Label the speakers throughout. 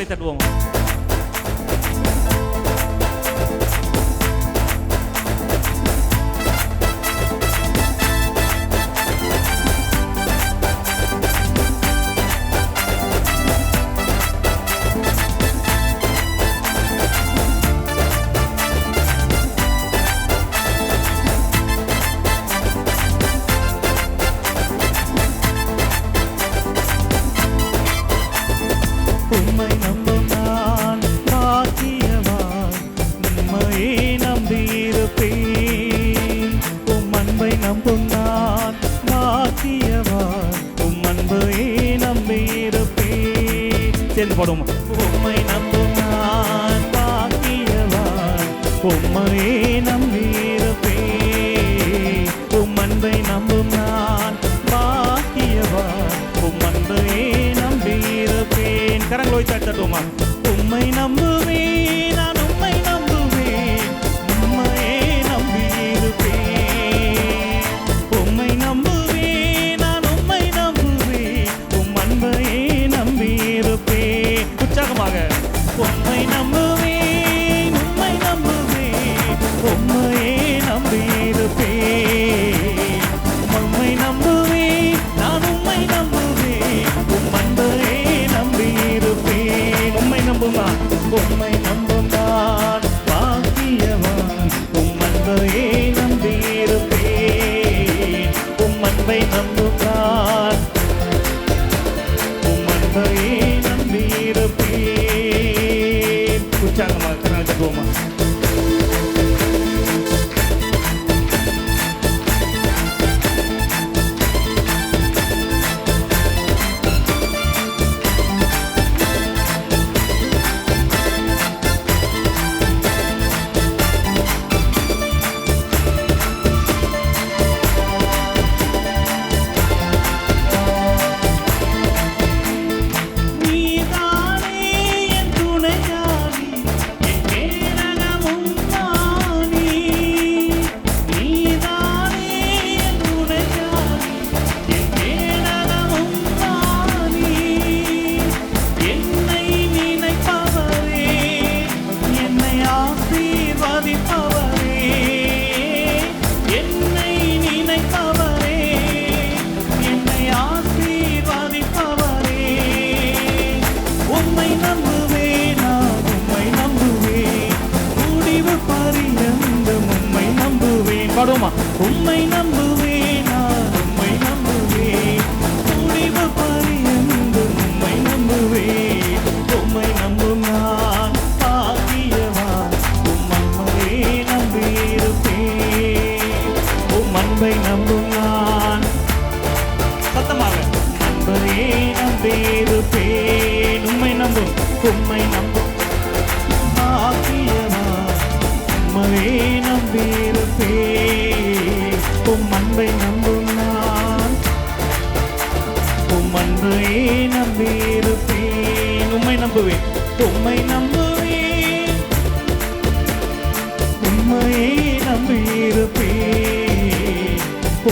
Speaker 1: கரங்களை தட்டுவோம்.
Speaker 2: உம்மை நம்பும் நான் பாக்கியவான், உம்மையே நம்பியிருப்பேன். உம் அன்பை நம்பும் நான் பாக்கியவான், உம் அன்பையே நம்பியிருப்பேன்.
Speaker 1: சேர்ந்து பாடுவோம்.
Speaker 2: உம்மை நம்பும் நான் பாக்கியவான், உம்மையே நம்பியிருப்பேன். உம் அன்பை நம்பும் நான் பாக்கியவான், உம் அன்பையே நம்பியிருப்பேன்.
Speaker 1: கரங்களை தட்டுவோமா.
Speaker 2: உம்மை நம்புவேன், நான் உம்மை நம்புவேன், உம்மையே நம்பியிருப்பேன். உம்மை நம்புவேன், நான் உம்மை நம்புவேன், உம் அன்பையே நம்பியிருப்பேன்.
Speaker 1: உற்சாகமாக
Speaker 2: உம்மை நம்புவேன், உம்மை நம்புவேன், உம்மையே நம்பியிருப்பேன். உம்மை நம்புவேன், நான் உம்மை நம்புவேன், உம் அன்பையே நம்பியிருப்பேன்.
Speaker 1: உம்மை நம்பும் நான்
Speaker 2: உம்மை நம்பும் நான் பாக்கியவான், உம் அன்பையே நம்பியிருப்பேன். உம் அன்பை நம்பும் நான், உம் அன்பையே நம்பியிருப்பேன்.
Speaker 1: உற்சாகமாக கரங்களை தட்டுவோமா.
Speaker 2: நீதானே என் துணையாளி, என் கேடகமும் நானே. நீதானே என் துணையாளி, என் கேடகமும் நானே. என்னை நினைப்பவரே, என்னை ஆசீர்வதிப்பவரே. என்னை நினைப்பவரே, என்னை ஆசீர்வதிப்பவரே. உம்மை நம்புவேன், நான் உம்மை நம்புவேன், முடிவு பரியந்தம் உம்மை நம்புவேன்.
Speaker 1: பாடுவோமா.
Speaker 2: உம்மை நம்புவேன், நான் உம்மை நம்புவேன், முடிவு பரியந்தம் உம்மை நம்புவேன். உம்மை நம்பும் நான் பாக்கியவான், உம் அன்பையே நம்பியிருப்பேன். உம் அன்பை நம்பும் நான்
Speaker 1: சத்தமாக
Speaker 2: அன்பையே நம்பியிருப்பேன். உம்மை நம்பும், உம்மை நம்பும் பாக்கியவான், உம்மையே நம்பியிருப்பேன். உம் அன்பை நம்பும் நான், உம் அன்பையே நம்பியிருப்பேன். உம்மை நம்புவேன், உம்மை நம்புவேன், உம்மையே நம்பியிருப்பேன்.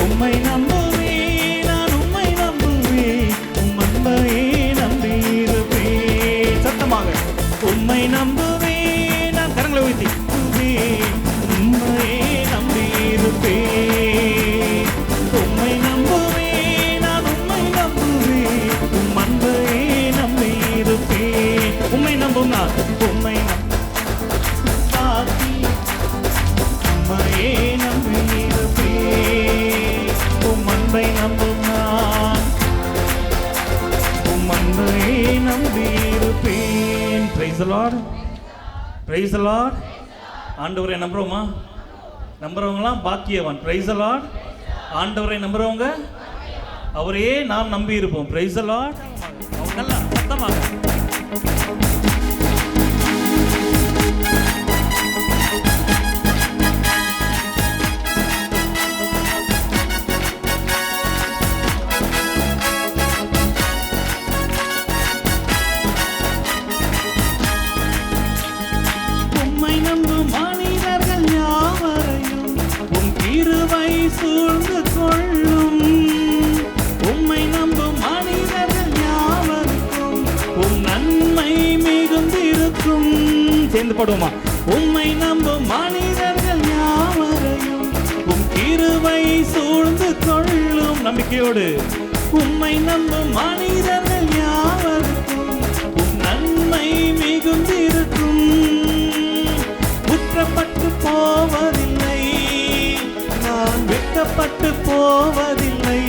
Speaker 2: உம்மை நம்புவேன், நான் உம்மை நம்புவேன், உம் அன்பையே நம்பியிருப்பேன்.
Speaker 1: சத்தமாக
Speaker 2: உம்மை நம்புவேன், நான்
Speaker 1: கரங்களை உயர்த்தி
Speaker 2: நம்புவேன், உம்மையே நம்பியிருப்பேன். உம்மை நம்புவேன், நான் உம்மை நம்புவேன், உம் அன்பையே நம்பியிருப்பேன். உம்மை நம்பும் நான், உம்மை பாக்கி, உம்மையே நம்பியிருப்பேன். உம் அன்பை நம்பும் நான், உம் அன்பையே நம்பியிருப்பேன்.
Speaker 1: Praise the Lord. Praise the Lord. ஆண்டவரை நம்புறோமா? நம்புறவங்களாம் பாக்கியவான். Praise the Lord. ஆண்டவரை நம்புறவங்க அவரையே நாம் நம்பி இருப்போம். Praise the Lord. நல்லா சத்தமாக
Speaker 2: சூழ்ந்து கொள்ளும். உம்மை நம்பும் மனிதர்கள் யாவருக்கும் உம் நன்மை மிக
Speaker 1: சேர்ந்து பாடுவோமா? உம்மை நம்பும் மனிதர்கள் யாவரையும் உம் கிருபை சூழ்ந்து கொள்ளும். நம்பிக்கையோடு உம்மை நம்பும் மனிதர்கள் யாவருக்கும் உம் நன்மை மிகுந்திருக்கும். குற்றப்பட்டு போவதில்லை, நான் வெட்கப்பட்டு போவதில்லை.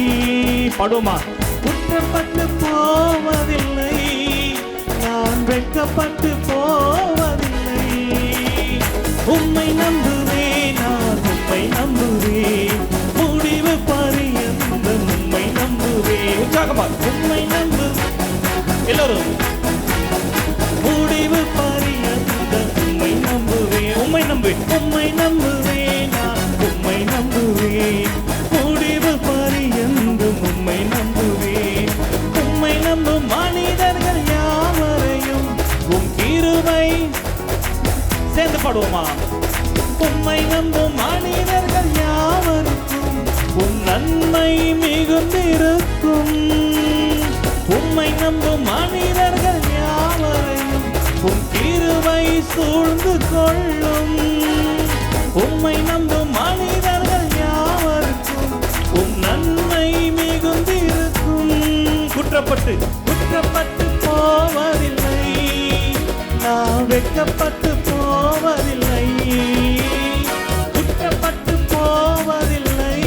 Speaker 1: பாடுமா? குற்றப்பட்டு போவதில்லை, நான் வெட்கப்பட்டு போவதில்லை. உம்மை நம்புவேன், நான் உம்மை நம்புவேன், முடிவு பரியந்தம் உம்மை நம்புவேன். உற்சாகமா உம்மை நம்பு எல்லாரும். முடிவு பரியந்தம் உம்மை நம்புவேன், உம்மை நம்புவேன், உம்மை நம்புவேன், நான் உம்மை நம்புவேன், முடிவு பரியந்தம் உம்மை நம்புவேன். உம்மை நம்பும் மனிதர்கள் யாவரையும் உம் கிருபை சேர்ந்து பாடுவோமா? உம்மை நம்பும் மனிதர்கள் யாவருக்கும் உம் நன்மை மிகுந்திருக்கும். உம்மை நம்பும் மனிதர்கள் யாவரையும் உம் கிருபை சூழ்ந்து கொள்ளும். உம்மை நம்பும் மனிதர்கள் யாவருக்கும் உம் நன்மை மிகுந்திருக்கும். குற்றப்பட்டு போவதில்லை, நான் வெட்கப்பட்டு போவதில்லை. குற்றப்பட்டு போவதில்லை,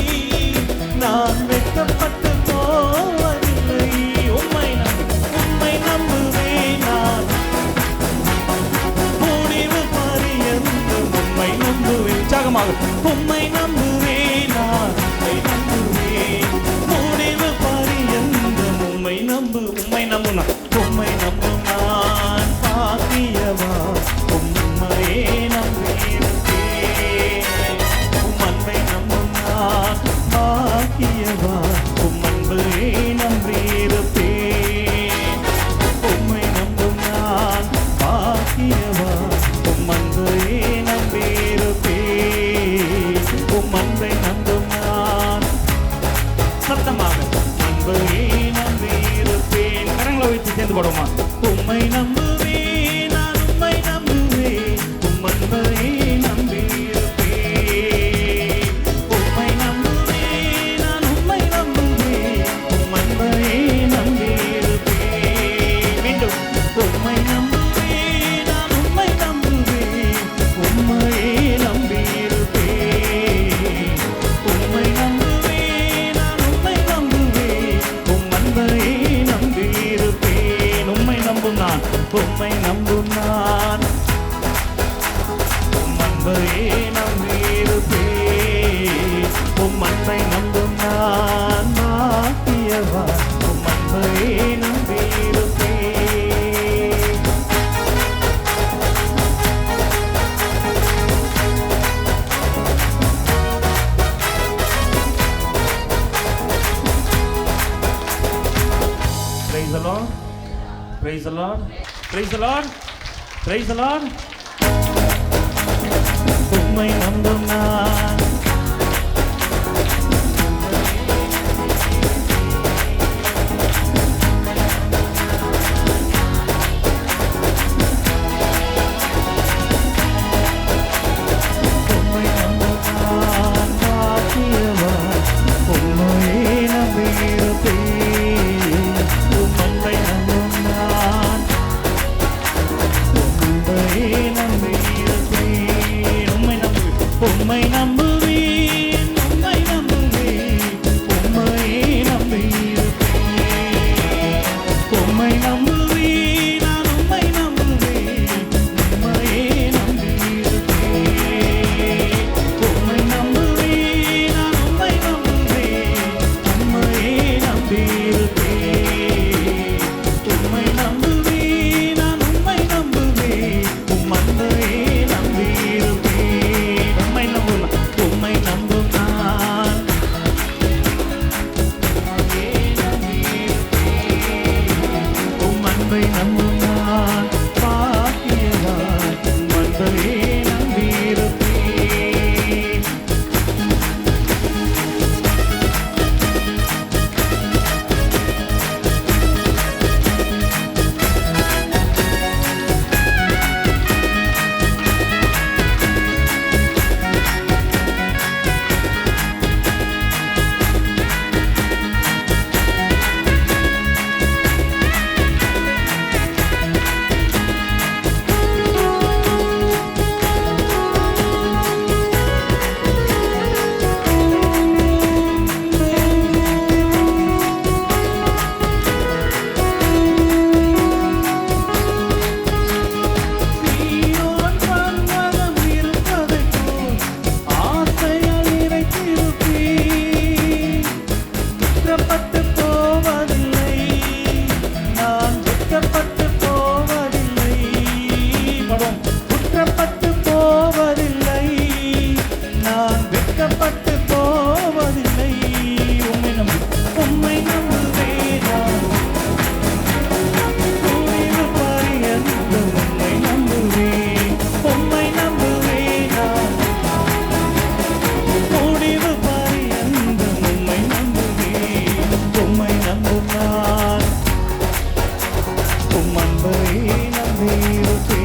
Speaker 1: நான் வெட்கப்பட்டு போவதில்லை. உம்மை நம்புவேன், நான் முடிவு பரியந்தம் உம்மை நம்புவேன். உற்சாகமாக உம்மை நம்புவேன், நான் உம்மை நம்புவேன், முடிவு பரியந்தம் உம்மை நம்பு. உம்மை நம்பும் நான் பாக்கியவான், உம்மையே நம்பியிருப்பேன். உம் அன்பை நம்பும் நான் பாக்கியவான், உம் அன்பையே நம்பியிருப்பேன். உம்மை நம்பும் நான் பாக்கியவான், உம் அன்பையே நம்பியிருப்பேன். உம் அன்பை நம்பும் நான் சத்தமாக அன்பையே நம்பியிருப்பேன். கரங்களை வைத்து சேர்ந்து பாடுவோமா? உம்மை நம்புவேன், நான் உம்மை நம்புவேன், உம் அன்பையே நம்பியிருப்பேன். உம்மை நம்புவேன், நான் உம்மை நம்புவேன், உம் அன்பையே நம்பியிருப்பேன். மீண்டும் உம்மை நம்புவேன், நான் உம்மை நம்புவேன், உம்மையே நம்பியிருப்பேன். உம்மை நம்புவேன், நான் உம்மை நம்புவேன், உம் அன்பையே நம்பியிருப்பேன். உம்மை நம்பும் நான், உம்மை நம்பும் நான், உம் அன்பையே நம்பியிருப்பேன். உம் அன்பை நம்பும் நான் பாக்கியவான், உம் அன்பையே நம்பியிருப்பேன். Praise the Lord. Praise the Lord. Praise the Lord. Praise the Lord. உம்மை நம்பும் நான் உம்மை நம்பும் நான் பாக்கியவான், உம்மையே நம்பியிருப்பேன். உம் அன்பை நம்பும் நான் உம்மையே நம்பியிருப்பேன். உம்மை நம்புவேன், உம்மை நம்பு
Speaker 2: வெட்கப்பட்டு போவதில்லை. உம்மை நம்பி உம்மை நம்புவேன் நான். முடிவு பரியந்தம் உம்மை நம்புவேன். உம்மை நம்புவேன் நான். முடிவு பரியந்தம் உம்மை நம்புவேன். உம்மை நம்பும் நான் உம் அன்பை நம்பியிருப்பேன்.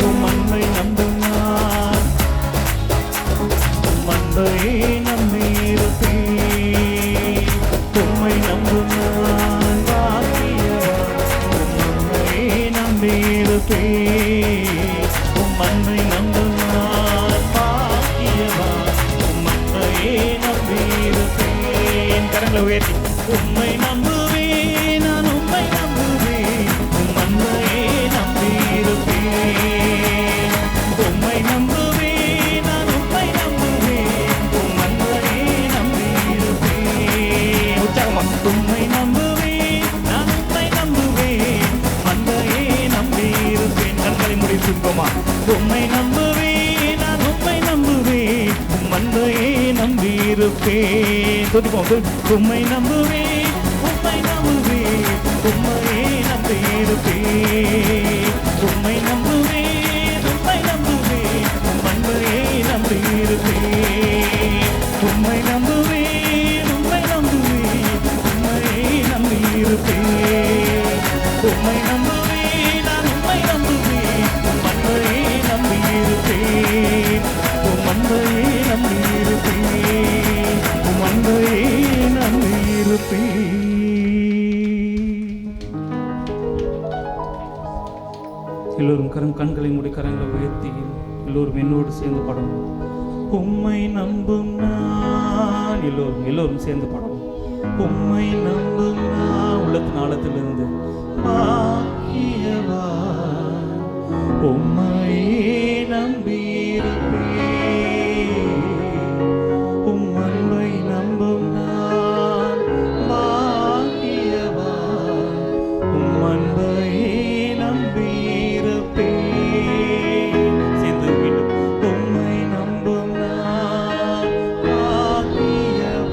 Speaker 2: உம் அன்பை நம்பும் நான் உம் அன்பை நம்பியிருப்பேன். உம்மை நம்பும் நான் பாக்கியவான். உம் அன்பை நம்பியிருப்பேன். உம் அன்பை நம்பும் நான் பாக்கியவான். உம் அன்பை நம்பியிருப்பேன். கரங்களை உயர்த்தி உம்மை நம்புவேன் நான் உம்மை நம்புவேன். உம் அன்பையே நம்பியிருப்பேன். உம்மை நம்புவேன் நான் உம்மை நம்புவேன். உம் அன்பையே நம்பியிருப்பேன். உற்சாகமா உம்மை நம்புவேன் நான் உம்மை நம்புவேன். அன்பையே நம்பியிருப்பேன். கண்களை மூடி சுருக்கமா உம்மை நம்புவேன் நான் உம்மை நம்புவேன். உம் அன்பையே நம்பியிருப்பேன். துதிப்போம். உம்மை நம்புவேன் உம்மை நம்புவேன். உம்மையே நம்பியிருப்பேன். உம்மை நம்புவேன் உம்மை நம்புவேன். உம் அன்பையே நம்பியிருப்பேன். உம்மை நம்புவேன் உம்மை நம்புவேன். உம்மையே நம்பியிருப்பேன். உம்மை நம்புவேன் நான் உம்மை நம்புவேன். உம் அன்பையே நம்பியிருப்பேன். உம் அன்பையே நம்பியிருப்பேன். உம் அன்பையே நம்பியிருப்பேன். எல்லோரும் கண்களை மூடி கரங்களை உயர்த்தி எல்லோரும் என்னோடு சேர்ந்து பாடணும். உம்மை நம்பும் நான். எல்லோரும் சேர்ந்து பாடணும். உம்மை நம்பும் நான். உள்ளத்தின் ஆழத்திலிருந்து பாக்கியவான். உம்மையே நம்பியிருப்பேன். உம் அன்பை நம்பும் நான் பாக்கியவான். உம் அன்பையே நம்பியிருப்பேன். சேர்ந்து மீண்டும் உம்மை நம்பும் நான் பாக்கியவான்.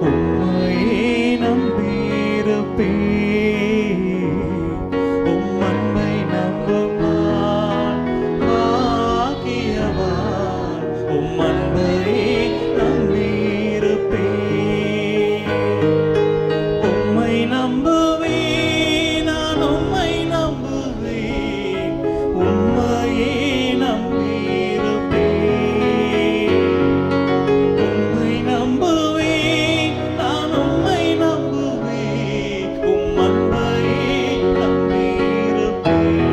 Speaker 2: உம்மையே நம்பியிருப்பேன். உம் அன்பை நம்பும் நான் பாக்கியவான். உம் அன்பையே நம்பியிருப்பேன். உம்மை நம்புவேன் நான் உம்மை நம்புவேன். உம்மையே நம்பியிருப்பேன். உம்மை நம்புவேன் நான் உம்மை நம்புவேன். உம் அன்பையே நம்பியிருப்பேன்.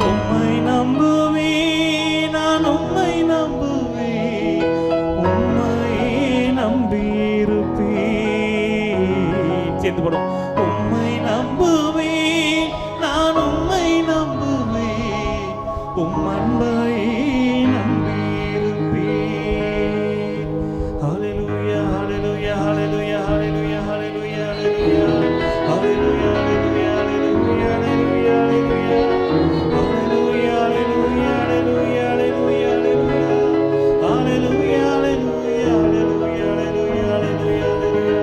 Speaker 2: உம்மை நம்புவேன் நான் உம்மை நம்புவேன். உம்மையே நம்பியிருப்பேன். சேர்ந்து போடும். உம்மை நம்புவேன் நான் உம்மை நம்புவேன். உம் அன்பையே நம்பியிருப்பேன். ஹல்லேலூயா ஹல்லேலூயா ஹல்லேலூயா ஹல்லேலூயா ஹல்லேலூயா ஹல்லேலூயா ஹல்லேலூயா ஹல்லேலூயா ஹல்லேலூயா ஹல்லேலூயா ஹல்லேலூயா ஹல்லேலூயா ஹல்லேலூயா ஹல்லேலூயா ஹல்லேலூயா ஹல்லேலூயா ஹல்லேலூயா.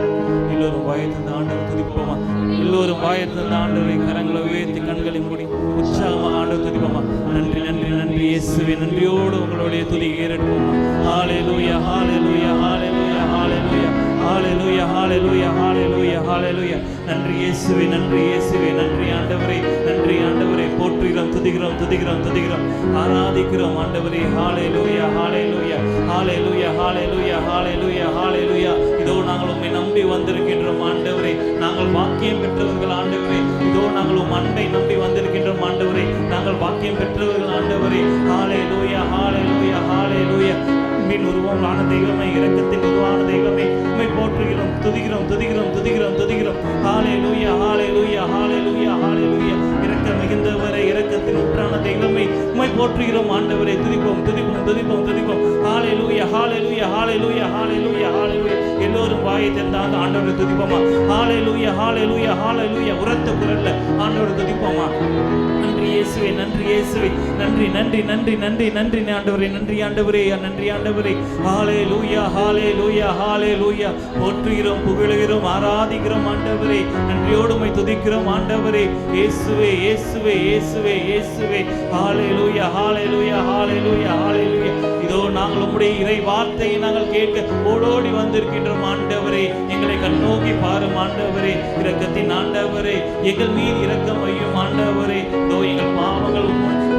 Speaker 2: எல்லோரும் வாயத்தின் ஆண்டவர் துதிப்போமா. எல்லோரும் வாயத்தின் ஆண்டவரை கரங்களை உயர்த்தி கண்களை மூடி உற்சாகமாக ஆண்டவர் துதிப்போமா. நன்றி நன்றி நன்றி இயேசுவே. நன்றியோடு உங்களுடைய துதி ஏறெடுப்போமா. ஹல்லேலூயா ஹல்லேலூயா ஹல்லேலூயா ஹல்லேலூயா ஹல்லேலூயா ஹல்லேலூயா ஹல்லேலூயா ஹல்லேலூயா. நன்றி இயேசுவே நன்றி இயேசுவே. நன்றி ஆண்டவரே நன்றி ஆண்டவரே. போற்றுகிறோம் துதிக்கிறோம் துதிக்கிறோம் துதிக்கிறோம் ஆராதிக்கிறோம் ஆண்டவரே. ஹல்லேலூயா ஹல்லேலூயா ஹல்லேலூயா ஹல்லேலூயா ஹல்லேலூயா ஹல்லேலூயா. இதோ நாங்கள் உம்மை நம்பி வந்திருக்கின்றோம் ஆண்டவரே. நாங்கள் வாக்கியம் பெற்றவர்கள் ஆண்டவரே. இதோ நாங்கள் உம் அன்பை நம்பி வந்திருக்கின்றோம் ஆண்டவரே. நாங்கள் வாக்கியம் பெற்றவர்கள் ஆண்டவரே. ஹல்லேலூயா ஹல்லேலூயா ஹல்லேலூயா. அன்பின் உருவமான தெய்வமே, இரக்கத்தின் உருவான தெய்வமே, உம்மை போற்றுகிறோம் துதிக்கிறோம் துதிக்கிறோம் துதிக்கிறோம் துதிக்கிறோம். ஹல்லேலூயா ஹல்லேலூயா ஹல்லேலூயா ஹல்லேலூயா. இரக்கம் மிகுந்தவரே, இரக்கத்தின் உற்றான தெய்வமே, உம்மை போற்றுகிறோம் ஆண்டவரே. துதிப்போம் துதிப்போம் துதிப்போம் துதிப்போம். ஹல்லேலூயா ஹல்லேலூயா ஹல்லேலூயா ஹல்லேலூயா ஹல்லேலூயா.
Speaker 1: எல்லோரும் வாயை திறந்தாங்க ஆண்டவரை துதிப்போமா. ஹalleluya ஹalleluya ஹalleluya உரத்த குரல்ல ஆண்டவரை துதிப்போமா. நன்றி இயேசுவே, நன்றி இயேசுவே, நன்றி நன்றி நன்றி நன்றி நன்றி ஆண்டவரே, நன்றி ஆண்டவரே, நன்றி ஆண்டவரே. ஹalleluya ஹalleluya ஹalleluya போற்றுகிறோம், புகழுகிறோம், ஆராதிக்கிறோம் ஆண்டவரே. நன்றியோடு உம்மை துதிக்கிறோம் ஆண்டவரே. இயேசுவே இயேசுவே இயேசுவே இயேசுவே. ஹalleluya ஹalleluya ஹalleluya ஹalleluya. இதோ நாங்கள் உம்முடைய இறை வார்த்தையை நாங்கள் கேட்க ஓடோடி வந்திருக்கின்றோம் ஆண்டவரே. எங்களை கண்ணோக்கி பாரும் ஆண்டவரே, இரக்கத்தின் ஆண்டவரே, எங்கள் மீது இரக்கம் வையும் ஆண்டவரே. இதோ எங்கள் பாவங்கள்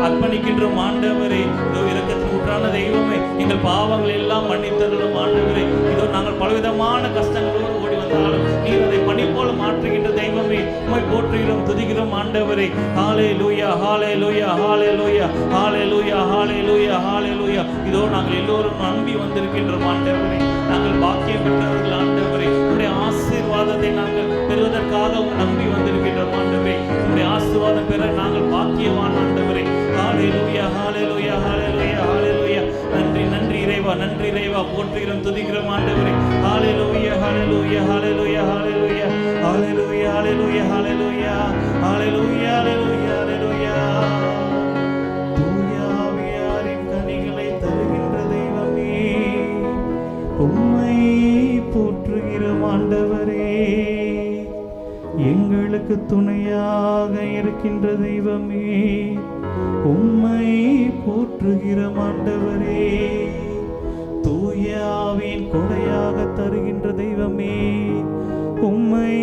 Speaker 1: அர்ப்பணிக்கின்றோம் ஆண்டவரே. இதோ இரக்கத்தின் ஊற்றான தெய்வமே, எங்கள் பாவங்கள் எல்லாம் மன்னித்தருளும் ஆண்டவரே. இதோ நாங்கள் பலவிதமான கஷ்டங்களோடு ஓடி வந்தாலும் நீர் அதை பனி போல மாற்றுகின்ற தெய்வமே, உம்மை போற்றுகிறோம், துதிக்கிறோம் ஆண்டவரே. ஹalleluya ஹalleluya ஹalleluya ஹalleluya ஹalleluya ஹalleluya. இதோ நாங்கள் எல்லோரும் நம்பி வந்திருக்கின்றோம் ஆண்டவரே. நாங்கள் பாக்கியம் பெற்றவர்கள் ஆண்டவரே. உம்முடைய ஆசீர்வாதத்தை நாங்கள் பெறுவதற்காக நம்பி வந்திருக்கின்றோம் ஆண்டவரே. உம்முடைய ஆசீர்வாதம் பெற நாங்கள் பாக்கியவான் ஆண்டவரே. ஹalleluya ஹalleluya ஹalleluya ஹalleluya. நன்றி நன்றி இறைவா, நன்றி இறைவா, போற்றுகிறோம், துதிக்கிறோம் ஆண்டவரே. ஹalleluya ஹalleluya ஹalleluya ஹalleluya ஹalleluya ஹalleluya ஹalleluya ஹalleluya ஹalleluya ஹalleluya. தூய ஆவியாரின் கனிகளை தருகின்ற தெய்வமே, உம்மை போற்றுகிறோம் ஆண்டவரே. எங்களுக்கு துணையாக இருக்கின்ற தெய்வமே, உம்மை போற்றுகிறோம் ஆண்டவரே. தூய ஆவியின் கொடையாக தருகின்ற தெய்வமே, உம்மை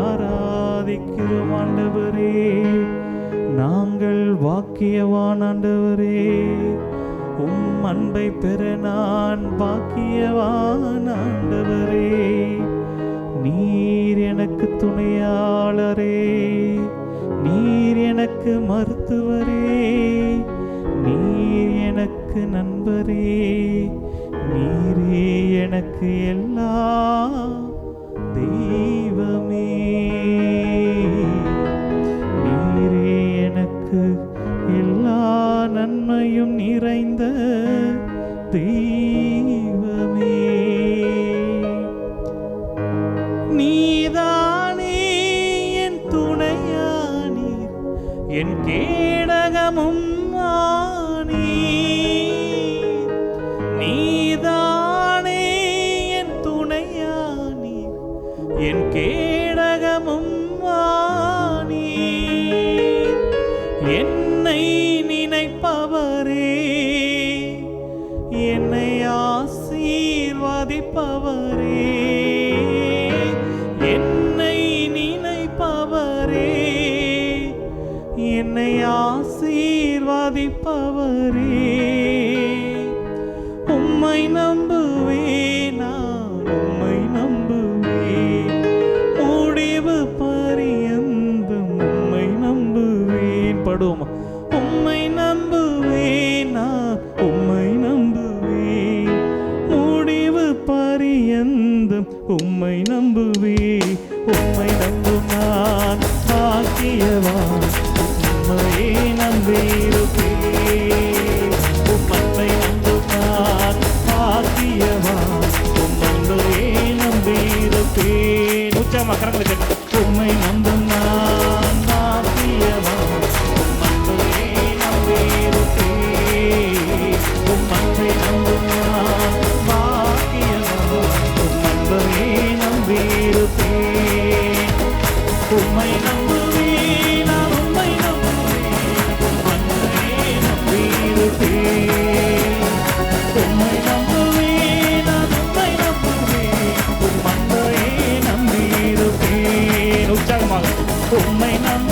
Speaker 1: ஆராதிக்கிறோம் ஆண்டவரே. நாங்கள் வாக்கியவான் ஆண்டவரே, உம் அன்பை பெற நான் பாக்கியவான் ஆண்டவரே. நீர் எனக்கு துணையாளரே, நீர் எனக்கு மருத்துவரே, நீர் எனக்கு நண்பரே, நீரே எனக்கு எல்லா தெய்வமே. நீரே எனக்கு எல்லா நன்மையும் நிறைந்த தெய்வமே. நீதானே என் துணையானீர், என் கேடகமும் ஆனீர். நீதானே என் துணையானீர், என் கேடகமும் ஆனீர். என்னை நினைப்பவரே, என்னை ஆசீர்வதிப்பவரே, என்னை நினைப்பவரே, என்னை ஆசீர்வதிப்பவரே. உம்மை நம்புவேன், நான் உம்மை நம்புவேன், முடிவு பரியந்தும் உம்மை நம்புவேன். படுவோமா? உம்மை நம்புவேன், நான் உம்மை நம்புவேன், முடிவு பரியந்தும் உம்மை நம்புவேன். உம்மை நம்பும் நான் பாக்கியவான், உம்மையே நம்பியிருப்பேன். உம் அன்பை நம்பும் நான் பாக்கியவான், உம் அன்பையே நம்பியிருப்பேன். உச்சமா கரங்களை தட்டி. உம்மை நம்பும் நான் பாக்கியவான், உம் அன்பையே நம்பியிருப்பேன். உம் அன்பை நம்பும் நான் பாக்கியவான், உம் அன்பையே நம்பியிருப்பேன். உம்மை நம்புவேன், நான் உம்மை நம்புவேன், உம் அன்பையே நம்பியிருப்பேன். உம்மை நம்புவேன், நான் உம்மை நம்புவேன், உம் அன்பையே நம்பியிருப்பேன். உற்சாகமாக உம்மை நம்ப